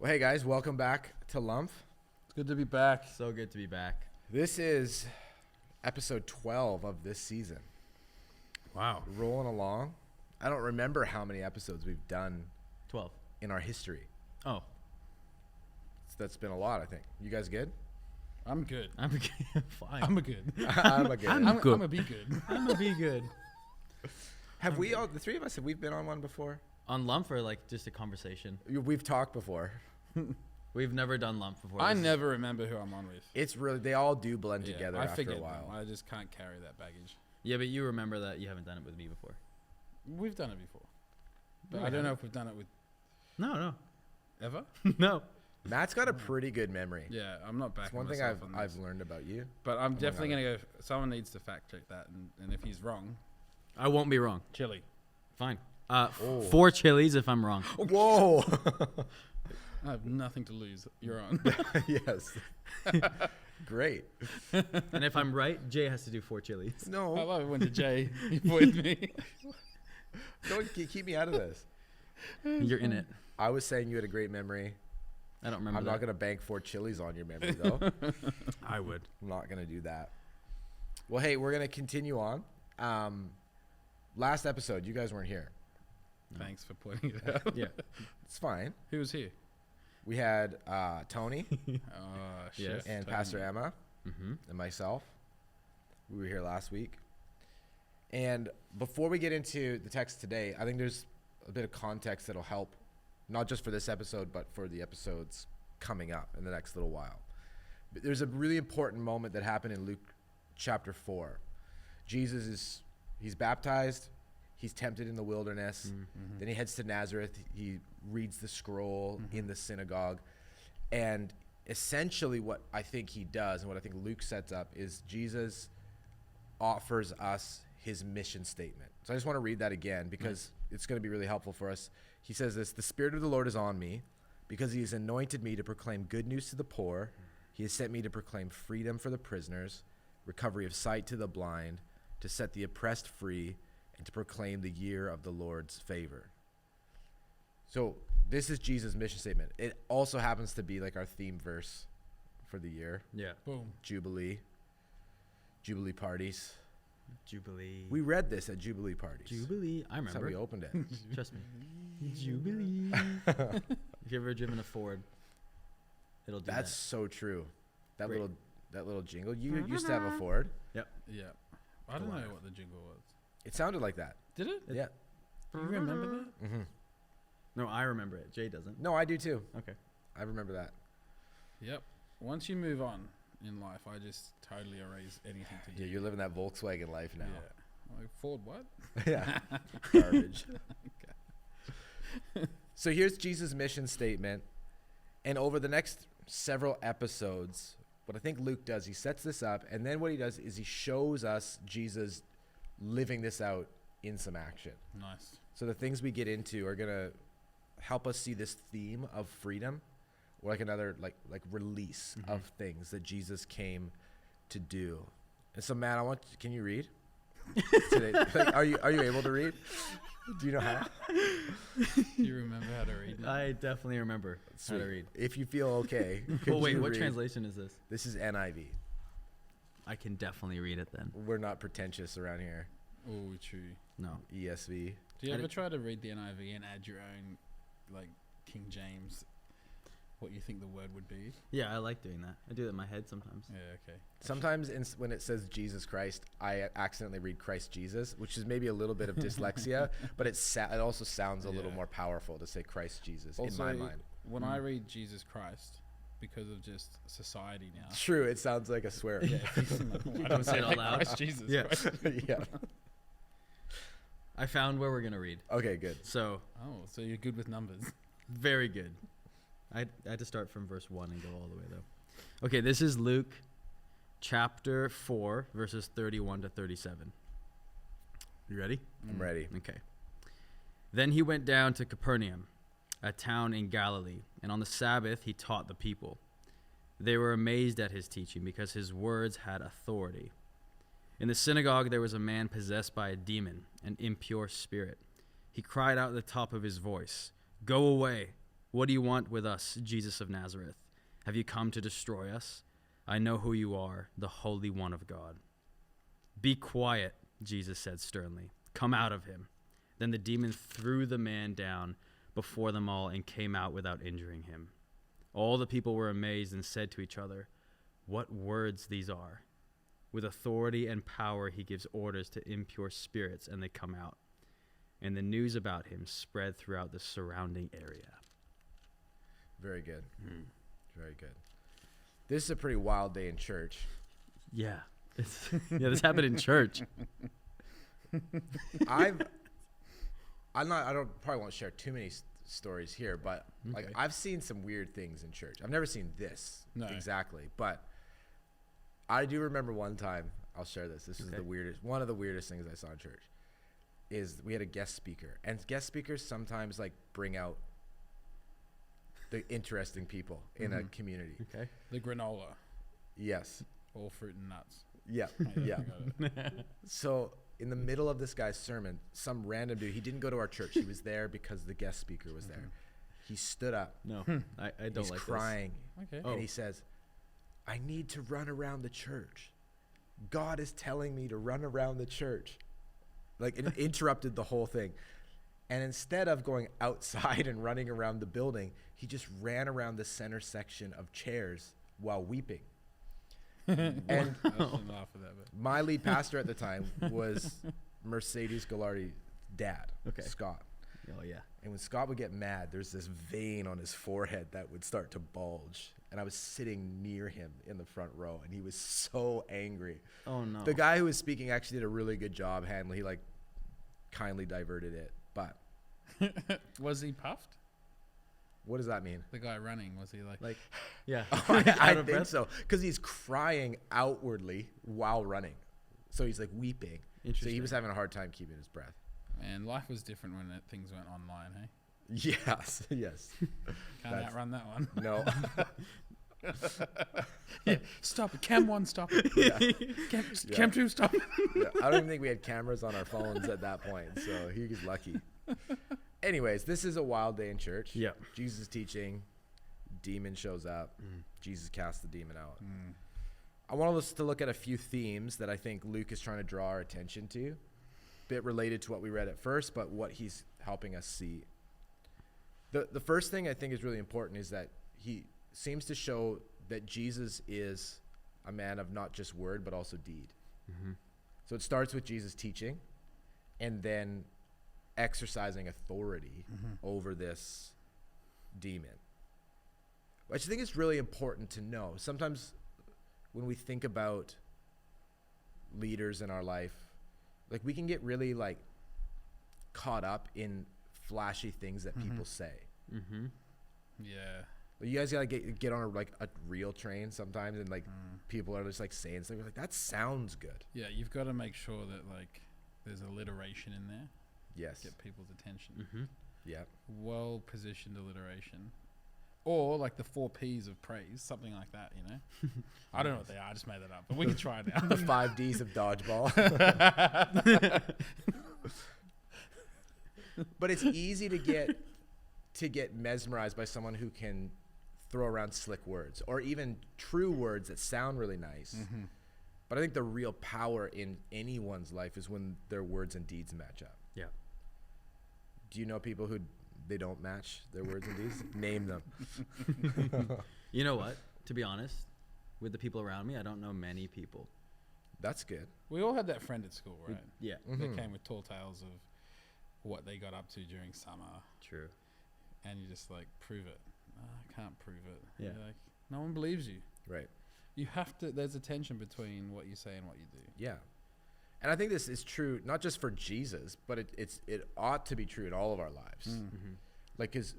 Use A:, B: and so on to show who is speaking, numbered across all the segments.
A: Well, hey guys, welcome back to LUMF.
B: It's good to be back.
C: So good to be back.
A: This is episode 12 of this season.
B: Wow.
A: Rolling along. I don't remember how many episodes we've done
C: 12.
A: in our history.
C: Oh,
A: That's been a lot, I think. You guys good?
B: I'm good.
C: I'm fine.
B: I'm a good.
A: I'm a good.
C: I'm good.
B: I'm a be good.
C: I'm gonna be good.
A: Have we all, the three of us, have we been on one before?
C: On lump or like just a conversation?
A: We've talked before.
C: We've never done lump before.
B: I never remember who I'm on with.
A: It's really, they all do blend together
B: I
A: after
B: forget
A: a while.
B: them. I just can't carry that baggage.
C: Yeah, but you remember that you haven't done it with me before.
B: We've done it before. But
C: No,
B: I
C: we
B: don't know
C: haven't.
B: if we've done it with
C: No.
B: ever.
C: No.
A: Matt's got a pretty good memory.
B: Yeah, I'm not
A: That's
B: backing
A: one thing
B: myself
A: I've
B: on this.
A: learned about you.
B: But I'm definitely
A: others.
B: going to go. Someone needs to fact check that. And if he's wrong,
C: I won't be wrong.
B: chili.
C: Fine.
A: Oh.
C: 4 chilies if I'm wrong.
A: Whoa!
B: I have nothing to lose. You're on.
A: Yes. Great.
C: And if I'm right, Jay has to do 4 chilies.
B: I
A: No,
B: love it when Jay with me.
A: don't keep me out of this.
C: You're in it.
A: I was saying you had a great memory.
C: I don't remember
A: I'm
C: that.
A: not going to bank 4 chilies on your memory, though.
C: I would.
A: I'm not going to do that. Well, hey, we're going to continue on. Last episode, you guys weren't here.
B: Thanks for pointing it out.
C: Yeah.
A: It's fine.
B: Who was here?
A: We had Tony
B: Oh, shit.
C: Yes.
A: and
B: Tony.
A: Pastor Emma
C: Mm-hmm.
A: and myself. We were here last week. And before we get into the text today, I think there's a bit of context that'll help, not just for this episode, but for the episodes coming up in the next little while. But there's a really important moment that happened in Luke chapter 4. He's baptized, he's tempted in the wilderness,
B: Mm-hmm.
A: then he heads to Nazareth, he reads the scroll in the synagogue, and essentially what I think he does and what I think Luke sets up is Jesus offers us his mission statement. So I just want to read that again because it's going to be really helpful for us. He says this: "The Spirit of the Lord is on me because he has anointed me to proclaim good news to the poor. He has sent me to proclaim freedom for the prisoners, recovery of sight to the blind, to set the oppressed free, and to proclaim the year of the Lord's favor." So this is Jesus' mission statement. It also happens to be like our theme verse for the year.
C: Yeah.
B: Boom.
A: Jubilee parties.
C: Jubilee.
A: We read this at Jubilee parties.
C: Jubilee. I
A: That's how
C: remember.
A: we opened it.
C: Trust me. Jubilee. If you've ever driven a Ford, it'll do
A: That's so true. That
C: Great.
A: little jingle. You used to have a Ford.
B: Yeah. I don't know
A: Alive.
B: what the jingle was.
A: It sounded like that.
B: Did it?
A: Yeah.
B: Do you remember that?
A: Mm-hmm.
C: No, I remember it. Jay doesn't.
A: No, I do too.
C: Okay.
A: I remember that.
B: Yep. Once you move on in life, I just totally erase anything to do.
A: Yeah, you're living that Volkswagen life now.
B: Yeah. Like, Ford what?
A: Yeah. Garbage. So here's Jesus' mission statement. And over the next several episodes, what I think Luke does, he sets this up. And then what he does is he shows us Jesus living this out in some action.
B: Nice.
A: So the things we get into are going to help us see this theme of freedom, or like another like release of things that Jesus came to do. And so, Matt, can you read today? Like, are you able to read? Do you know how?
B: Do you remember how to read? Now?
C: I definitely remember how
A: Sweet.
C: to read.
A: If you feel okay.
C: Well, wait,
A: you
C: what
A: read?
C: translation is this?
A: This is NIV.
C: I can definitely read it then.
A: We're not pretentious around here.
B: Oh, true.
C: No.
A: ESV.
B: Do you
C: I
B: ever
C: did-
B: try to read the NIV and add your own, like, King James, what you think the word would be?
C: Yeah, I like doing that. I do that in my head sometimes.
B: Yeah, okay.
A: Sometimes when it says Jesus Christ, I accidentally read Christ Jesus, which is maybe a little bit of dyslexia, but it also sounds a little
B: Yeah.
A: more powerful to say Christ Jesus
B: Also,
A: in my mind.
B: when I read Jesus Christ, because of just society now.
A: True, it sounds like a swear.
B: Yeah.
C: You don't say it out loud.
B: Christ Jesus.
C: Yeah.
B: Right?
A: Yeah.
C: I found where we're going to read.
A: Okay, good.
C: So,
B: Oh, so you're good with numbers.
C: very good. I had to start from verse 1 and go all the way, though. Okay, this is Luke chapter 4, verses 31 to 37. You ready?
A: I'm ready.
C: Okay. Then he went down to Capernaum, a town in Galilee, and on the Sabbath he taught the people. They were amazed at his teaching because his words had authority. In the synagogue there was a man possessed by a demon, an impure spirit. He cried out at the top of his voice, "Go away, "What do you want with us, Jesus of Nazareth? Have you come to destroy us? I know who you are, the Holy One of God." "Be quiet," Jesus said sternly. "Come out of him." Then the demon threw the man down before them all and came out without injuring him. All the people were amazed and said to each other, "What words these are!" With authority and power he gives orders to impure spirits, and they come out. And the news about him spread throughout the surrounding area.
A: Very good. Very good. This is a pretty wild day in church.
C: Yeah. This happened in church.
A: I don't probably won't share too many stories here, but like
C: Okay.
A: I've seen some weird things in church. I've never seen this
B: No.
A: exactly, but I do remember one time. I'll share this. This is
C: Okay.
A: the weirdest, one of the weirdest things I saw in church. Is we had a guest speaker, and guest speakers sometimes like bring out the interesting people in a community.
C: Okay.
B: The granola,
A: Yes.
B: all fruit and nuts.
A: Yeah.
B: Yeah,
A: Yeah.
B: got it.
A: So in the middle of this guy's sermon, some random dude, he didn't go to our church. He was there because the guest speaker was there. He stood up.
C: No, I don't
A: He's
C: like
A: crying.
B: Okay.
C: Oh.
A: And he says, "I need to run around the church. God is telling me to run around the church." Like it interrupted the whole thing. And instead of going outside and running around the building, he just ran around the center section of chairs while weeping. And
B: I shouldn't laugh at that, but
A: my lead pastor at the time was Mercedes Gallardi's dad,
C: Okay.
A: Scott.
C: this. Oh, yeah.
A: And when Scott would get mad, there's this vein on his forehead that would start to bulge. And I was sitting near him in the front row, and he was so angry.
C: Oh, no.
A: The guy who was speaking actually did a really good job handling. He like kindly diverted it. But
B: was he puffed?
A: what does that mean?
B: The guy running, was he like?
C: Like, yeah.
A: I
C: Out of
A: think
C: breath?
A: so, because he's crying outwardly while running. So he's like weeping. So
C: Interesting.
A: he was having a hard time keeping his breath.
B: Man, life was different when things went online, hey?
A: Yes, yes.
B: Can't
A: That's-
B: outrun that one.
A: No.
B: Yeah, stop it. Cam 1, stop it.
A: Yeah.
B: Cam 2, stop it.
A: Yeah, I don't even think we had cameras on our phones at that point, so he was lucky. Anyways, this is a wild day in church.
C: Yep.
A: Jesus is teaching, demon shows up, Jesus casts the demon out. I want us to look at a few themes that I think Luke is trying to draw our attention to, bit related to what we read at first, but what he's helping us see. The first thing I think is really important is that he seems to show that Jesus is a man of not just word, but also deed. So it starts with Jesus teaching and then exercising authority over this demon, which I think is really important to know. Sometimes when we think about leaders in our life, like we can get really like caught up in flashy things that people say.
C: Mm-hmm.
B: Yeah.
A: Like, you guys gotta get on a real train sometimes, and like people are just like saying stuff. You're like, that sounds good.
B: Yeah, you've got to make sure that like there's alliteration in there.
A: Yes.
B: Get people's attention.
C: Mm-hmm.
A: Yeah.
B: Well positioned alliteration. Or like the 4 P's of praise, something like that, you know? I don't know what they are, I just made that up, but we can try it out.
A: The 5 Ds of dodgeball. But it's easy to get mesmerized by someone who can throw around slick words or even true words that sound really nice. But I think the real power in anyone's life is when their words and deeds match up.
C: Yeah.
A: Do you know people who they don't match their words and deeds? Name them.
C: You know what? To be honest, with the people around me, I don't know many people.
A: That's good.
B: We all had that friend at school, right?
C: Yeah.
B: They came with tall tales of what they got up to during summer,
C: True.
B: and you just like, prove it. "Oh, I can't prove it.
C: Yeah.
B: You're like, no one believes you.
A: Right.
B: You have to, there's a tension between what you say and what you do.
A: Yeah. And I think this is true, not just for Jesus, but it ought to be true in all of our lives.
C: Mm-hmm.
A: Like, because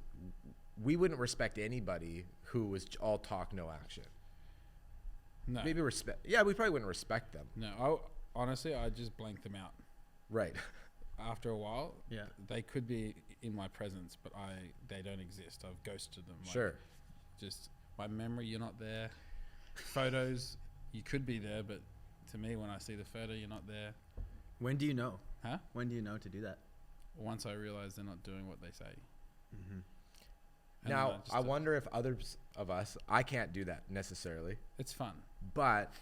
A: we wouldn't respect anybody who was all talk, no action.
B: No.
A: Maybe respect. Yeah, we probably wouldn't respect them.
B: No, honestly, I just blank them out.
A: Right.
B: After a while,
C: Yeah.
B: they could be in my presence, but they don't exist. I've ghosted them. Like,
A: Sure.
B: Just my memory, you're not there. Photos, you could be there, but to me, when I see the photo, you're not there.
C: When do you know?
B: Huh?
C: When do you know to do that?
B: Once I realize they're not doing what they say. And
A: Now,
B: just
A: I
B: a-
A: wonder if others of us, I can't do that necessarily,
B: It's fun.
A: but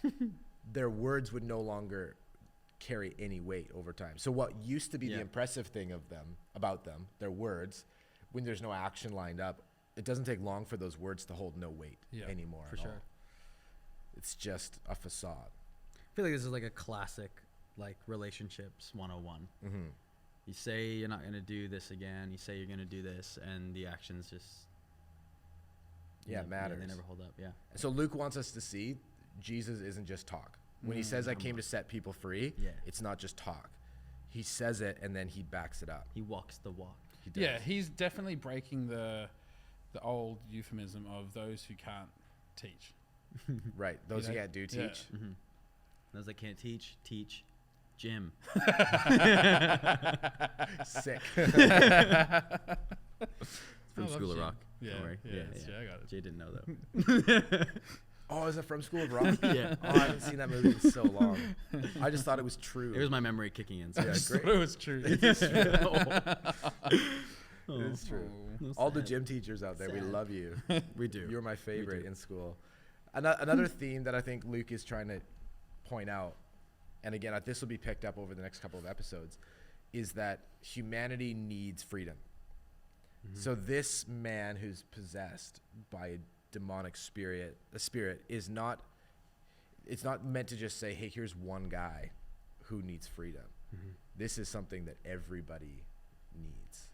A: their words would no longer carry any weight over time. So what used to be the
C: Yeah.
A: impressive thing about them, their words, when there's no action lined up, it doesn't take long for those words to hold no weight anymore.
C: For
A: at
C: sure.
A: all. It's just a facade.
C: I feel like this is like a classic, like relationships 101.
A: Mm-hmm.
C: You say you're not gonna do this again. You say you're gonna do this, and the actions just
A: Yeah, it matters.
C: they never hold up. Yeah.
A: So Luke wants us to see Jesus isn't just talk. When he says, I came to set people free,
C: Yeah.
A: it's not just talk. He says it and then he backs it up.
C: He walks the walk.
A: He does.
B: Yeah, he's definitely breaking the old euphemism of those who can't teach.
A: Right. Those who
B: know?
A: can't do
B: Yeah.
A: teach.
C: Mm-hmm. Those that can't teach Jim.
A: Sick.
C: From
B: I love
C: School of
B: Jim.
C: Rock.
B: Yeah,
C: Don't worry.
B: yeah, that's true, I got it.
C: Jay didn't know though.
A: Oh, is it from School of Rock?
C: Yeah.
A: Oh, I haven't seen that movie in so long. I just thought it was true.
C: It was my memory kicking in. So
B: I
A: Yeah,
B: just
A: great.
B: thought it was true.
A: It is true.
C: Oh,
A: It is true.
C: no
A: All the
C: sad.
A: gym teachers out there, we
C: Sad.
A: love you.
C: We do.
A: You're my favorite
C: do.
A: in school. Another theme that I think Luke is trying to point out, and again, this will be picked up over the next couple of episodes, is that humanity needs freedom. So this man who's possessed by a demonic spirit, is not, it's not meant to just say, hey, here's one guy who needs freedom. This is something that everybody needs.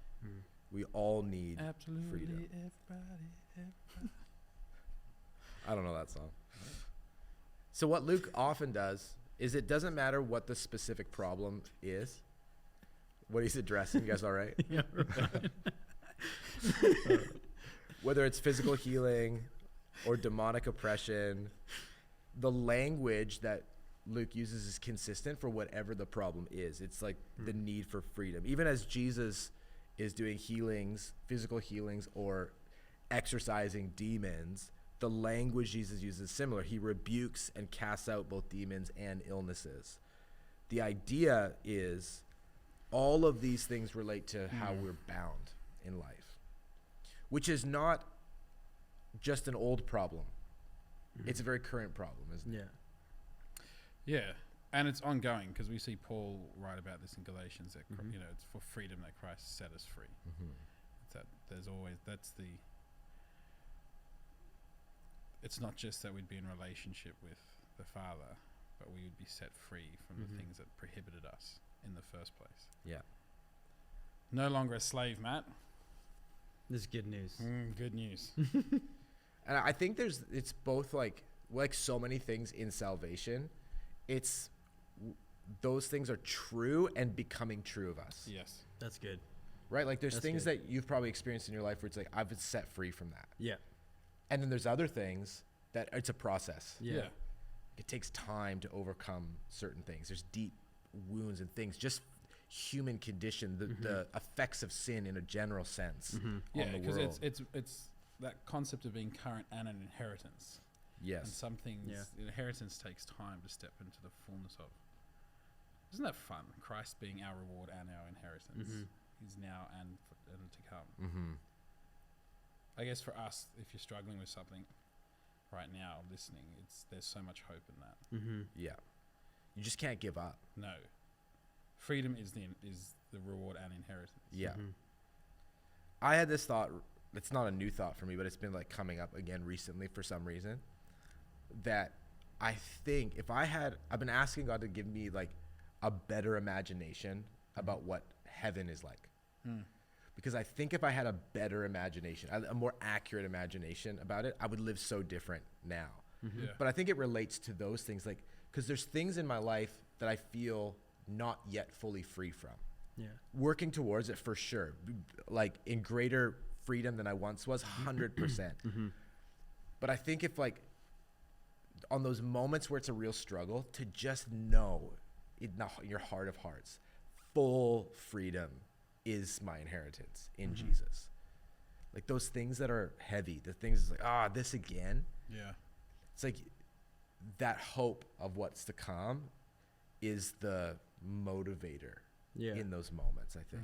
A: We all need
B: Absolutely
A: freedom.
B: everybody.
A: I don't know that song. So what Luke often does is it doesn't matter what the specific problem is, what he's addressing. You guys all right?
C: Yeah, right.
A: Whether it's physical healing or demonic oppression, the language that Luke uses is consistent for whatever the problem is. It's like the need for freedom. Even as Jesus is doing healings, physical healings, or exorcising demons, the language Jesus uses is similar. He rebukes and casts out both demons and illnesses. The idea is all of these things relate to how we're bound in life, which is not just an old problem. It's a very current problem, isn't it?
C: Yeah.
B: Yeah, and it's ongoing because we see Paul write about this in Galatians that you know it's for freedom that Christ set us free. It's that there's always it's not just that we'd be in relationship with the Father, but we would be set free from the things that prohibited us in the first place.
A: Yeah.
B: No longer a slave, Matt.
C: This is good news.
B: Good news.
A: And I think it's both like so many things in salvation, those things are true and becoming true of us,
B: Yes.
C: That's good.
A: right? Like there's
C: That's
A: things
C: good.
A: that you've probably experienced in your life where it's like, I've been set free from that.
C: Yeah.
A: And then there's other things that it's a process.
C: Yeah.
A: It takes time to overcome certain things. There's deep wounds and things, just human condition, the effects of sin in a general sense
B: Yeah,
A: on the
B: because
A: world.
B: it's that concept of being current and an inheritance. And
A: Yes.
B: some things, inheritance takes time to step into the fullness of. Isn't that fun? Christ being our reward and our inheritance. He's now and to come.
A: Mm-hmm.
B: I guess for us, if you're struggling with something right now, listening, there's so much hope in that.
A: Yeah. You just can't give up.
B: No, freedom is the reward and inheritance.
A: Yeah. I had this thought. It's not a new thought for me, but it's been like coming up again recently for some reason, that I think if I've been asking God to give me like a better imagination about what heaven is like. Because I think if I had a better imagination, a more accurate imagination about it, I would live so different now.
B: Yeah.
A: But I think it relates to those things, like, because there's things in my life that I feel not yet fully free from.
C: Yeah.
A: Working towards it for sure, like in greater freedom than I once was, 100%. But I think if like on those moments where it's a real struggle, to just know in your heart of hearts, full freedom is my inheritance in Jesus. Like those things that are heavy, the things like, this again.
B: Yeah.
A: It's like that hope of what's to come is the motivator in those moments, I think.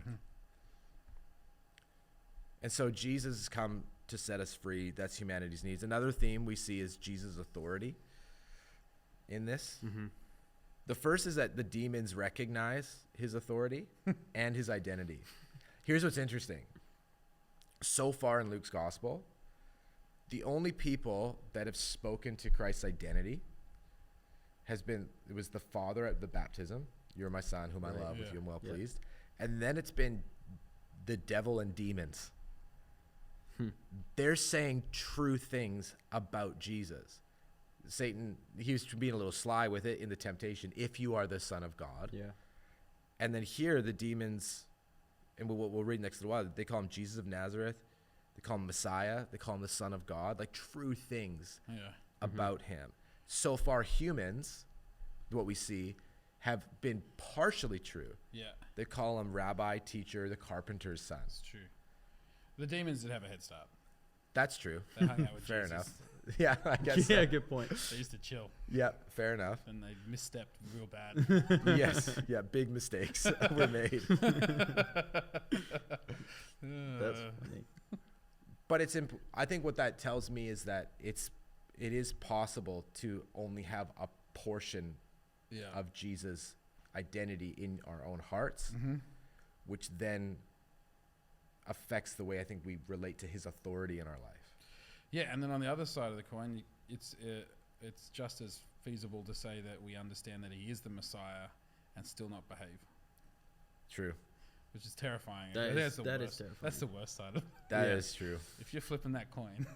A: And so Jesus has come to set us free. That's humanity's needs. Another theme we see is Jesus' authority in this.
C: Mm-hmm.
A: The first is that the demons recognize his authority and his identity. Here's what's interesting. So far in Luke's gospel, the only people that have spoken to Christ's identity it was the Father at the baptism. You're my son, whom I love, with you I'm well pleased. And then it's been the devil and demons. They're saying true things about Jesus. Satan, he was being a little sly with it in the temptation. If you are the Son of God.
C: Yeah.
A: And then here the demons, and we'll read next to the while, they call him Jesus of Nazareth. They call him Messiah. They call him the Son of God. Like true things about him. So far humans, what we see, have been partially true.
B: Yeah.
A: They call him rabbi, teacher, the carpenter's son.
B: It's true. The demons did have a head start.
A: That's true.
B: They hung out with
A: Fair
B: Jesus.
A: enough. Yeah, I guess
C: Yeah,
A: so.
C: good point.
B: They used to chill,
A: Yeah, fair enough.
B: and they misstepped real bad.
A: Yes, yeah, big mistakes were made.
C: That's funny.
A: But I think what that tells me is that it is possible to only have a portion of Jesus' identity in our own hearts, which then affects the way I think we relate to his authority in our life.
B: Yeah, and then on the other side of the coin, it's just as feasible to say that we understand that he is the Messiah and still not behave,
A: True.
B: which is terrifying.
C: That
B: I think
C: is
B: that's
C: terrifying.
B: That's the worst side of it.
A: That is true.
B: If you're flipping that coin,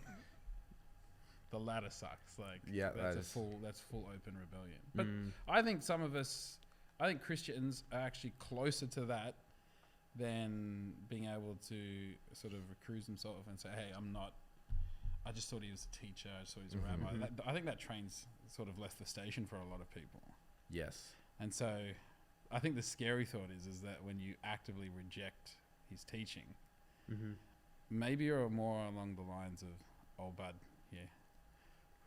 B: the latter sucks. Like,
A: Yeah,
B: that's full open rebellion. But I think I think Christians are actually closer to that than being able to sort of recuse themselves and say, hey, I just thought he was a teacher, I just thought he was a rabbi. I think that train's sort of left the station for a lot of people.
A: Yes.
B: And so I think the scary thought is that when you actively reject his teaching, maybe you're more along the lines of old bud here.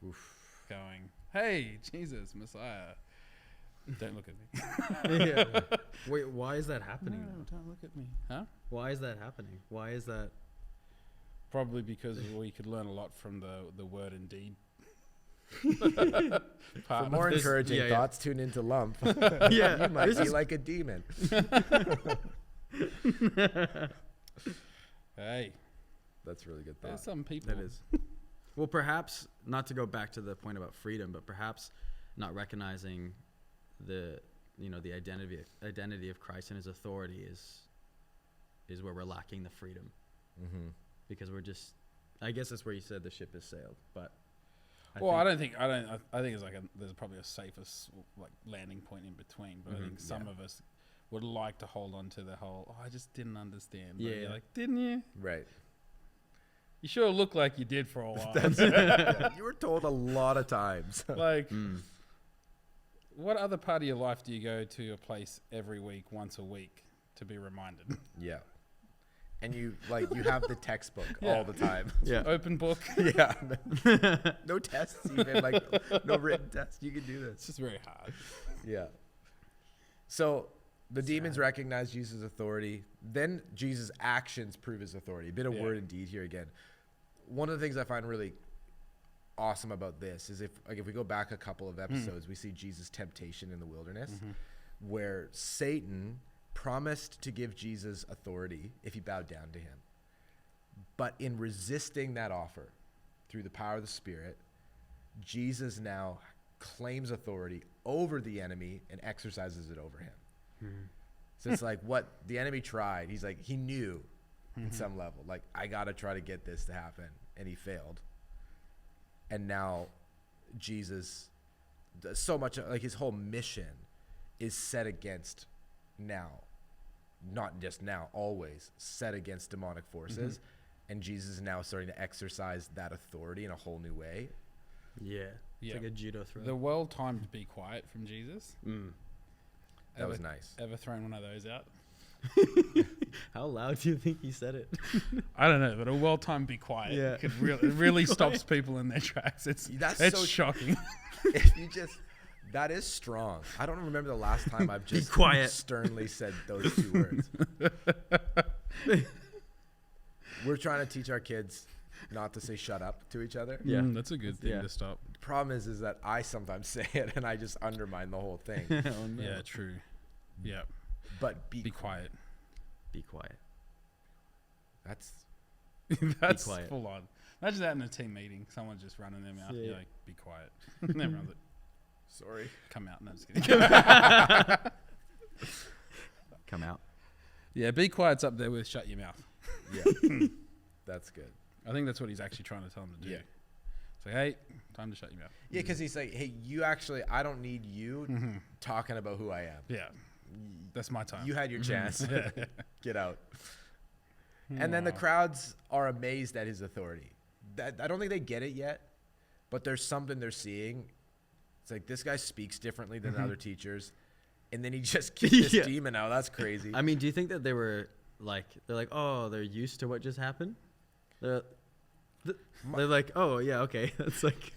A: Oof.
B: Going, hey, Jesus, Messiah, don't look at me.
C: Yeah. Wait, why is that happening?
B: No, don't look at me. Huh?
C: Why is that happening? Why is that?
B: Probably because we could learn a lot from the word and deed.
A: For more
C: this-
A: encouraging thoughts, tune into LUMF.
C: Yeah,
A: You might
C: this
A: be
C: is-
A: like a demon.
B: Hey,
A: That's a really good
B: there's
A: thought.
B: some people.
C: That is. Well, perhaps not to go back to the point about freedom, but perhaps not recognizing the identity of Christ and his authority is where we're lacking the freedom, because we're just. I guess that's where you said the ship has sailed, but.
B: I think it's like there's probably a safest like landing point in between, but I think some of us would like to hold on to the whole. Oh, I just didn't understand. But you're like, didn't you?
A: Right.
B: You sure look like you did for a while.
A: Yeah, you were told a lot of times.
B: Like, what other part of your life do you go to a place every week, once a week, to be reminded?
A: Yeah. And you have the textbook all the time.
C: Yeah.
B: Open book.
A: Yeah. No tests even, like no written tests. You can do
B: It's
A: this.
B: just very hard.
A: Yeah. So the demons recognize Jesus' authority. Then Jesus' actions prove his authority. A bit of word and deed here again. One of the things I find really awesome about this is if we go back a couple of episodes, we see Jesus' temptation in the wilderness, where Satan promised to give Jesus authority if he bowed down to him. But in resisting that offer through the power of the Spirit, Jesus now claims authority over the enemy and exercises it over him. So it's like what the enemy tried. He's like, he knew in some level, like, I got to try to get this to happen. And he failed. And now Jesus, so much like his whole mission is set against now, not just now, always set against demonic forces. And Jesus is now starting to exercise that authority in a whole new way.
C: Yeah. It's like a judo throw.
B: The well-timed be quiet from Jesus.
A: That was nice.
B: Ever thrown one of those out?
C: How loud do you think he said it?
B: I don't know, but a well-timed be quiet could it really stops people in their tracks. It's
A: so
B: shocking.
A: If you just, that is strong. I don't remember the last time I've just
C: quiet.
A: sternly said those two words. We're trying to teach our kids not to say shut up to each other.
C: Yeah.
B: That's a good thing to stop.
A: The problem is that I sometimes say it and I just undermine the whole thing.
C: Oh, no.
B: Yeah, true. Yeah.
A: But
B: Be quiet.
C: Be quiet.
A: That's
B: That's
C: quiet.
B: full on. Imagine that in a team meeting. Someone's just running their mouth.
C: Yeah.
B: You're like, be quiet. And everyone's like,
A: sorry.
B: come out. No, just kidding.
C: Come out.
B: Yeah, be quiet's up there with shut your mouth.
A: Yeah. That's good.
B: I think that's what he's actually trying to tell him to do.
A: Yeah.
B: It's like, hey, time to shut your mouth.
A: Yeah, because he's like, hey, I don't need you talking about who I am.
B: Yeah, that's my time.
A: You had your chance.
B: Yeah.
A: Get out. And then the crowds are amazed at his authority. I don't think they get it yet, but there's something they're seeing. It's like, this guy speaks differently than other teachers. And then he just kicked this
C: Yeah.
A: demon out. That's crazy.
C: I mean, do you think that they're like, oh, they're used to what just happened? They're like, oh, yeah, okay. That's like,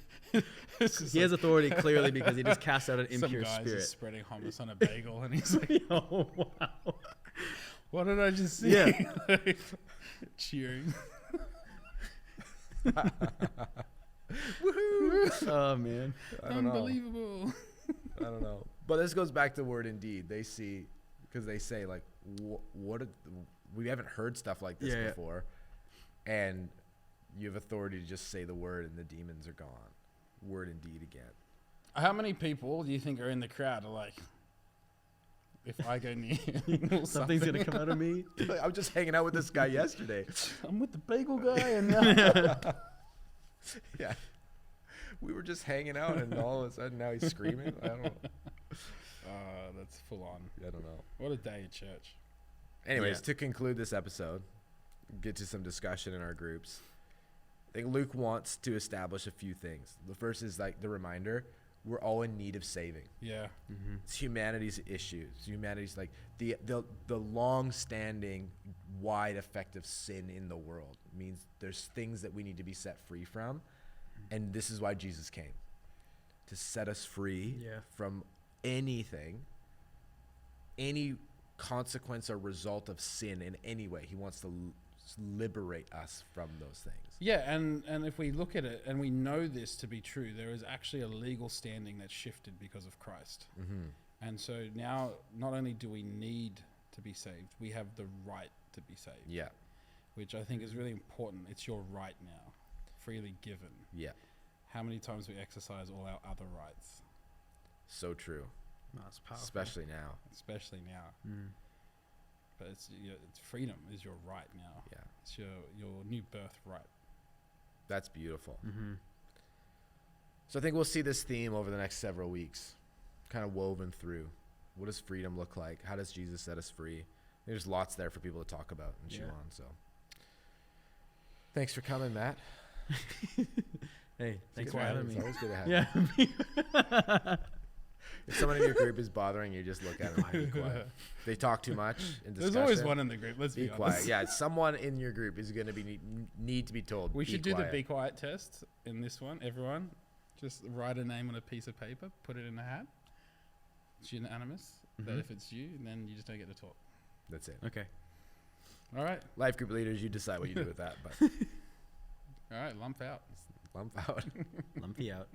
C: he has authority clearly because he just cast out an impure
B: some guy's
C: spirit.
B: just spreading hummus on a bagel, and he's like,
C: Oh, wow.
B: what did I just see?
C: Yeah.
B: Like, cheering.
A: Woohoo!
C: Oh, man.
A: I don't know.
B: Unbelievable.
A: I don't know. But this goes back to word indeed. They see, because they say, like, we haven't heard stuff like this
C: Yeah, yeah.
A: before. And you have authority to just say the word and the demons are gone. Word indeed again.
B: How many people do you think are in the crowd are like, if I go near him or
C: Something's going to come out of me.
A: I was just hanging out with this guy yesterday.
B: I'm with the bagel guy, and
A: Yeah. We were just hanging out and all of a sudden now he's screaming. I don't
B: that's full on.
A: know.
B: What a day at church.
A: Anyways,
C: Yeah.
A: to conclude this episode, get to some discussion in our groups. I think Luke wants to establish a few things. The first is like the reminder, we're all in need of saving.
B: Yeah.
C: Mm-hmm.
A: It's humanity's issues. Humanity's like the long-standing, wide effect of sin in the world means there's things that we need to be set free from, and this is why Jesus came, to set us free from anything, any consequence or result of sin in any way. He wants to liberate us from those things.
B: Yeah, and if we look at it and we know this to be true, there is actually a legal standing that's shifted because of Christ.
A: Mm-hmm.
B: And so now not only do we need to be saved, we have the right to be saved.
A: Yeah.
B: Which I think is really important. It's your right now, freely given.
A: Yeah.
B: How many times we exercise all our other rights,
A: So true.
C: That's powerful.
A: Especially now.
B: especially now.
C: Mm.
B: But it's freedom is your right now.
A: Yeah.
B: It's your new birthright.
A: That's beautiful.
C: Mm-hmm.
A: So I think we'll see this theme over the next several weeks, kind of woven through. What does freedom look like? How does Jesus set us free? There's lots there for people to talk about and chew on. So thanks for coming, Matt.
C: Hey, thanks
A: Good
C: for
A: to have
C: having
A: you.
C: me.
A: It's always good to have you.
C: Yeah.
A: If someone in your group is bothering you, just look at them and be quiet. If they talk too much in discussion,
B: There's always one in the group. Let's
A: be
B: be
A: quiet.
B: honest.
A: Yeah, someone in your group is going to be need to be told.
B: We
A: be
B: should do
A: quiet.
B: the be quiet test in this one. Everyone, just write a name on a piece of paper, put it in a hat. It's unanimous. But
C: Mhm.
B: if it's you, then you just don't get to talk.
A: That's it.
C: Okay.
B: All right.
A: Life group leaders, you decide what you do with that, but
B: All right. Lump out.
A: lump out.
C: Lumpy out.